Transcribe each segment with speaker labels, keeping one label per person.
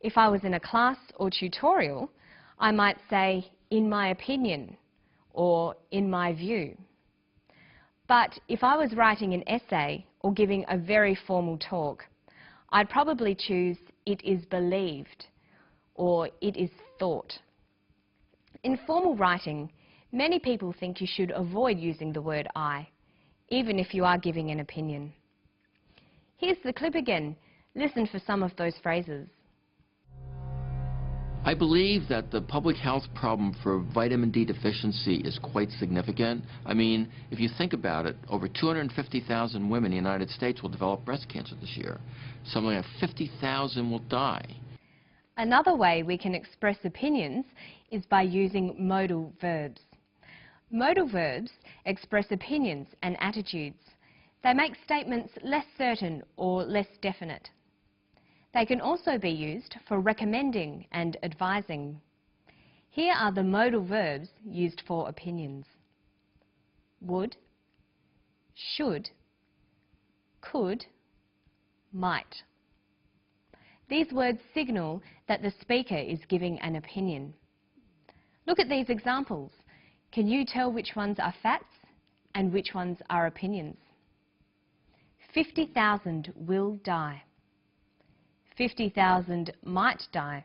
Speaker 1: If I was in a class or tutorial, I might say, in my opinion, or in my view. But if I was writing an essay or giving a very formal talk, I'd probably choose, it is believed, or it is thought. In formal writing, many people think you should avoid using the word I, even if you are giving an opinion. Here's the clip again. Listen for some of those phrases.
Speaker 2: I believe that the public health problem for vitamin D deficiency is quite significant. I mean, if you think about it, over 250,000 women in the United States will develop breast cancer this year. Something like 50,000 will die.
Speaker 1: Another way we can express opinions is by using modal verbs. Modal verbs express opinions and attitudes. They make statements less certain or less definite. They can also be used for recommending and advising. Here are the modal verbs used for opinions: would, should, could, might. These words signal that the speaker is giving an opinion. Look at these examples. Can you tell which ones are facts and which ones are opinions? 50,000 will die. 50,000 might die.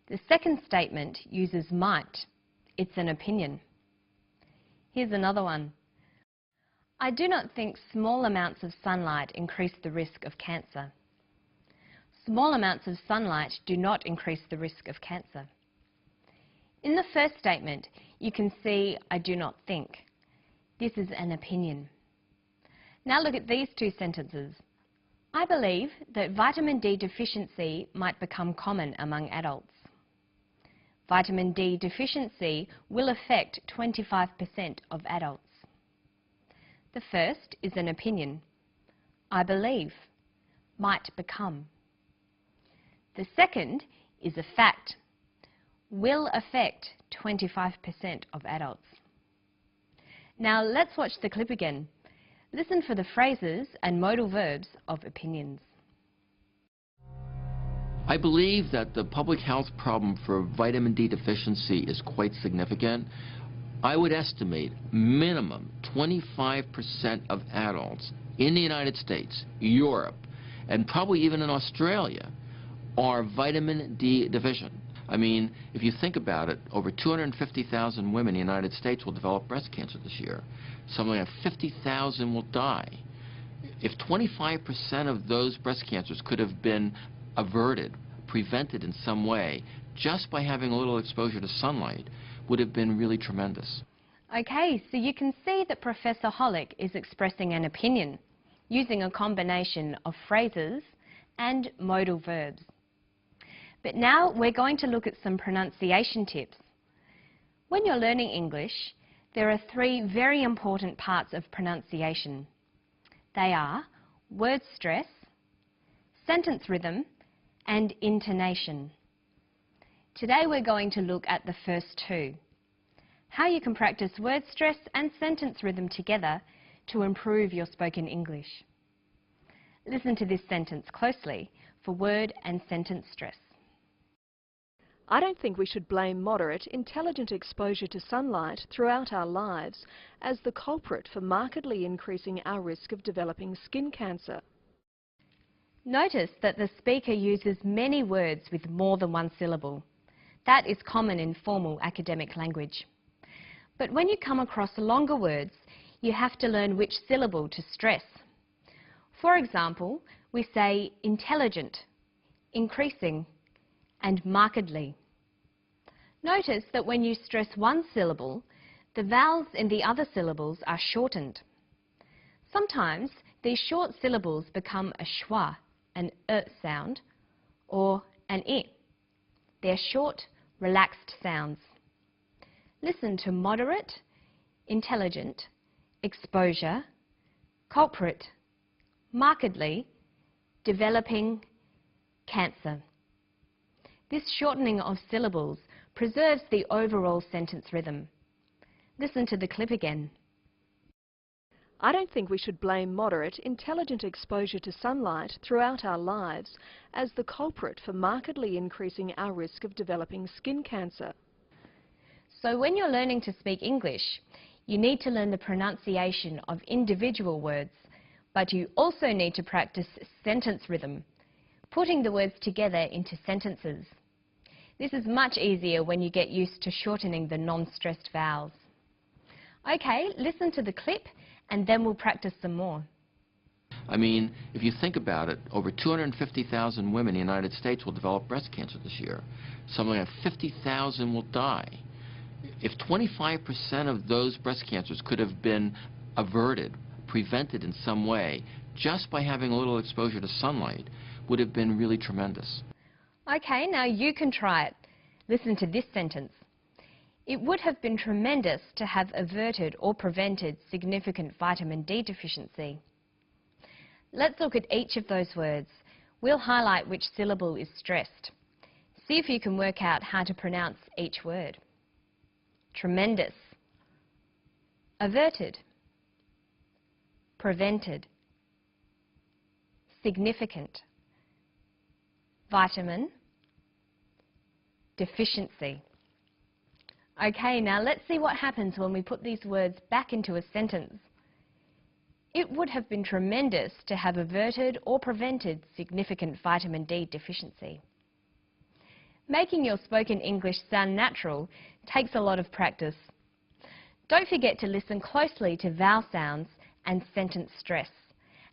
Speaker 1: The second statement uses might. It's an opinion. Here's another one. I do not think small amounts of sunlight increase the risk of cancer. Small amounts of sunlight do not increase the risk of cancer. In the first statement, you can see I do not think. This is an opinion. Now look at these two sentences. I believe that vitamin D deficiency might become common among adults. Vitamin D deficiency will affect 25% of adults. The first is an opinion. I believe, might become. The second is a fact. Will affect 25% of adults. Now let's watch the clip again. Listen for the phrases and modal verbs of opinions.
Speaker 2: I believe that the public health problem for vitamin D deficiency is quite significant. I would estimate minimum 25% of adults in the United States, Europe, and probably even in Australia are vitamin D deficient. I mean, if you think about it, over 250,000 women in the United States will develop breast cancer this year. Something like 50,000 will die. If 25% of those breast cancers could have been averted, prevented in some way, just by having a little exposure to sunlight, would have been really tremendous.
Speaker 1: Okay, so you can see that Professor Hollick is expressing an opinion using a combination of phrases and modal verbs. But now we're going to look at some pronunciation tips. When you're learning English, there are three very important parts of pronunciation. They are word stress, sentence rhythm, and intonation. Today we're going to look at the first two, how you can practice word stress and sentence rhythm together to improve your spoken English. Listen to this sentence closely for word and sentence stress.
Speaker 3: I don't think we should blame moderate, intelligent exposure to sunlight throughout our lives as the culprit for markedly increasing our risk of developing skin cancer.
Speaker 1: Notice that the speaker uses many words with more than one syllable. That is common in formal academic language. But when you come across longer words, you have to learn which syllable to stress. For example, we say intelligent, increasing, and markedly. Notice that when you stress one syllable, the vowels in the other syllables are shortened. Sometimes these short syllables become a schwa, an sound, or an I. They're short, relaxed sounds. Listen to moderate, intelligent, exposure, culprit, markedly, developing, cancer. This shortening of syllables preserves the overall sentence rhythm. Listen to the clip again.
Speaker 3: I don't think we should blame moderate, intelligent exposure to sunlight throughout our lives as the culprit for markedly increasing our risk of developing skin cancer.
Speaker 1: So when you're learning to speak English, you need to learn the pronunciation of individual words, but you also need to practice sentence rhythm, putting the words together into sentences. This is much easier when you get used to shortening the non-stressed vowels. Okay, listen to the clip and then we'll practice some more.
Speaker 2: I mean, if you think about it, over 250,000 women in the United States will develop breast cancer this year. Something like 50,000 will die. If 25% of those breast cancers could have been averted, prevented in some way, just by having a little exposure to sunlight, would have been really tremendous.
Speaker 1: Okay, now you can try it. Listen to this sentence. It would have been tremendous to have averted or prevented significant vitamin D deficiency. Let's look at each of those words. We'll highlight which syllable is stressed. See if you can work out how to pronounce each word. Tremendous, averted, prevented, significant, vitamin, deficiency. Okay, now let's see what happens when we put these words back into a sentence. It would have been tremendous to have averted or prevented significant vitamin D deficiency. Making your spoken English sound natural takes a lot of practice. Don't forget to listen closely to vowel sounds and sentence stress.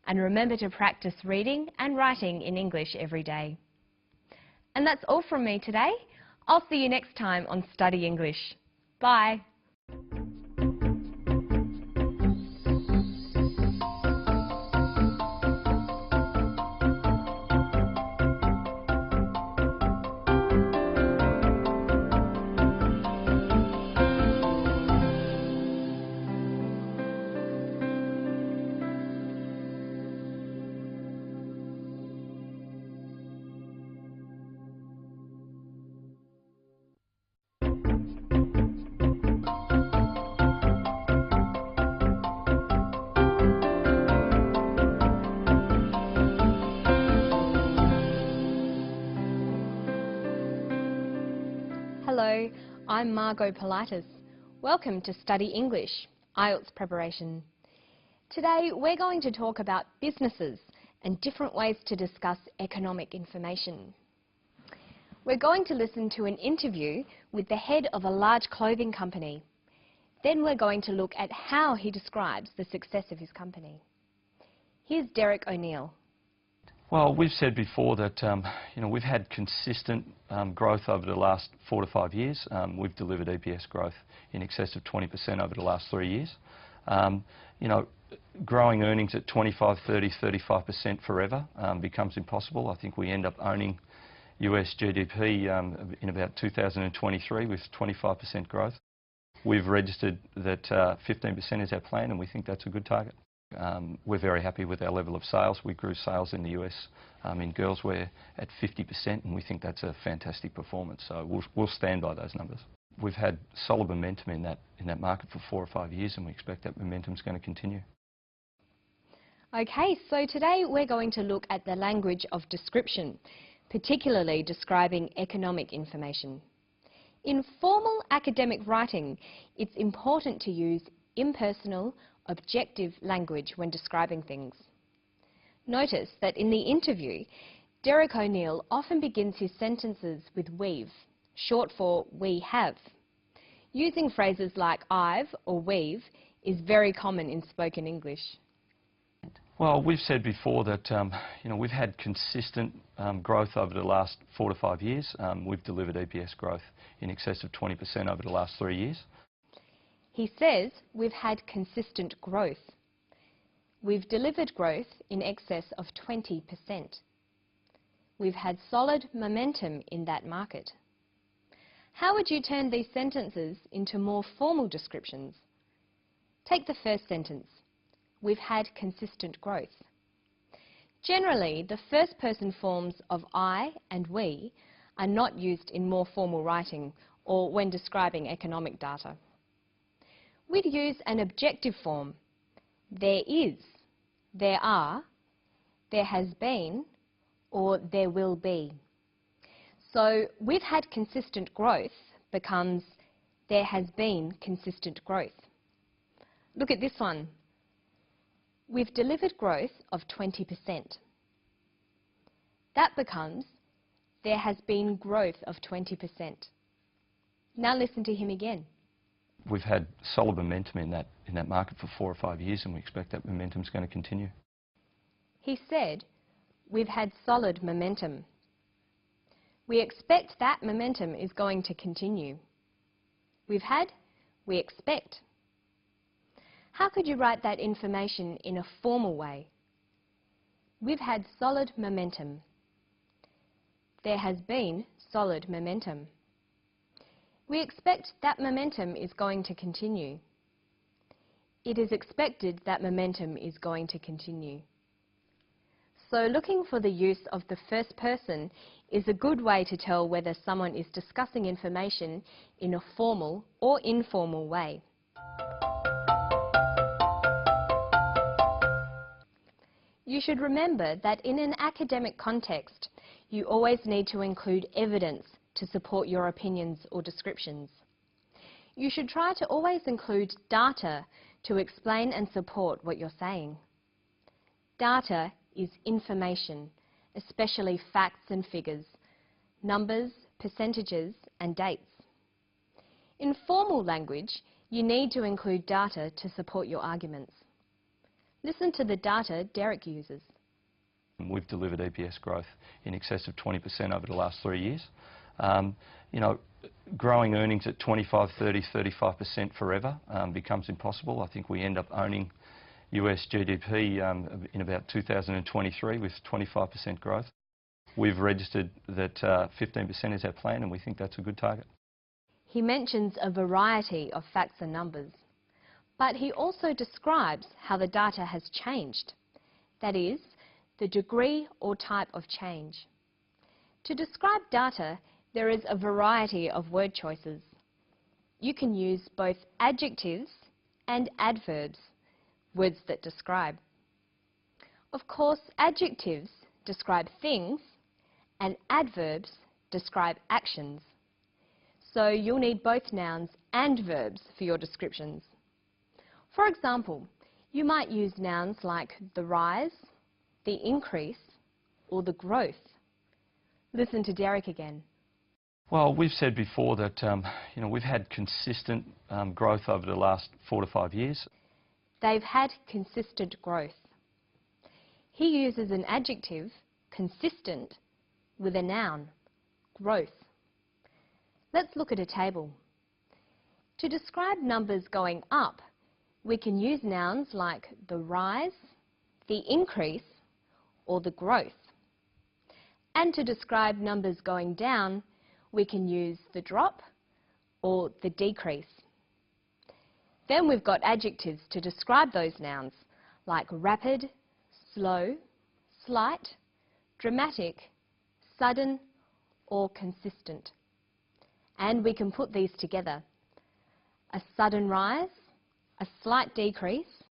Speaker 1: And remember to practice reading and writing in English every day. And that's all from me today. I'll see you next time on Study English. Bye. Hello, I'm Margot Politis. Welcome to Study English, IELTS Preparation. Today we're going to talk about businesses and different ways to discuss economic information. We're going to listen to an interview with the head of a large clothing company. Then we're going to look at how he describes the success of his company. Here's Derek O'Neill.
Speaker 4: Well, we've said before that we've had consistent growth over the last 4 to 5 years. We've delivered EPS growth in excess of 20% over the last 3 years. Growing earnings at 25, 30, 35% forever becomes impossible. I think we end up owning US GDP in about 2023 with 25% growth. We've registered that 15% is our plan, and we think that's a good target. We're very happy with our level of sales. We grew sales in the US in girls wear at 50%, and we think that's a fantastic performance. So we'll stand by those numbers. We've had solid momentum in that market for 4 or 5 years, and we expect that momentum is going to continue.
Speaker 1: Okay, so today we're going to look at the language of description, particularly describing economic information. In formal academic writing, it's important to use impersonal, objective language when describing things. Notice that in the interview, Derek O'Neill often begins his sentences with we've, short for we have. Using phrases like I've or we've is very common in spoken English.
Speaker 4: Well, we've said before that we've had consistent growth over the last 4 to 5 years. We've delivered EPS growth in excess of 20% over the last 3 years.
Speaker 1: He says we've had consistent growth. We've delivered growth in excess of 20%. We've had solid momentum in that market. How would you turn these sentences into more formal descriptions? Take the first sentence. We've had consistent growth. Generally, the first person forms of I and we are not used in more formal writing or when describing economic data. We'd use an objective form. there is, there are, there has been, or there will be. So we've had consistent growth becomes there has been consistent growth. Look at this one. We've delivered growth of 20%. That becomes there has been growth of 20%. Now listen to him again.
Speaker 4: We've had solid momentum in that market for 4 or 5 years, and we expect that momentum is going to continue.
Speaker 1: He said, we've had solid momentum. We expect that momentum is going to continue. We've had, we expect. How could you write that information in a formal way? We've had solid momentum. There has been solid momentum. We expect that momentum is going to continue. It is expected that momentum is going to continue. So looking for the use of the first person is a good way to tell whether someone is discussing information in a formal or informal way. You should remember that in an academic context, you always need to include evidence to support your opinions or descriptions. You should try to always include data to explain and support what you're saying. Data is information, especially facts and figures, numbers, percentages, and dates. In formal language, you need to include data to support your arguments. Listen to the data Derek uses.
Speaker 4: We've delivered EPS growth in excess of 20% over the last 3 years. Growing earnings at 25, 30, 35% forever becomes impossible. I think we end up owning US GDP in about 2023 with 25% growth. We've registered that 15% is our plan, and we think that's a good target.
Speaker 1: He mentions a variety of facts and numbers, but he also describes how the data has changed. That is, the degree or type of change. To describe data, there is a variety of word choices. You can use both adjectives and adverbs, words that describe. Of course, adjectives describe things and adverbs describe actions. So you'll need both nouns and verbs for your descriptions. For example, you might use nouns like the rise, the increase, or the growth. Listen to Derek again.
Speaker 4: Well, we've said before that we've had consistent growth over the last 4 to 5 years.
Speaker 1: They've had consistent growth. He uses an adjective, consistent, with a noun, growth. Let's look at a table. To describe numbers going up, we can use nouns like the rise, the increase, or the growth. And to describe numbers going down, we can use the drop or the decrease. Then we've got adjectives to describe those nouns, like rapid, slow, slight, dramatic, sudden, or consistent. And we can put these together. A sudden rise, a slight decrease,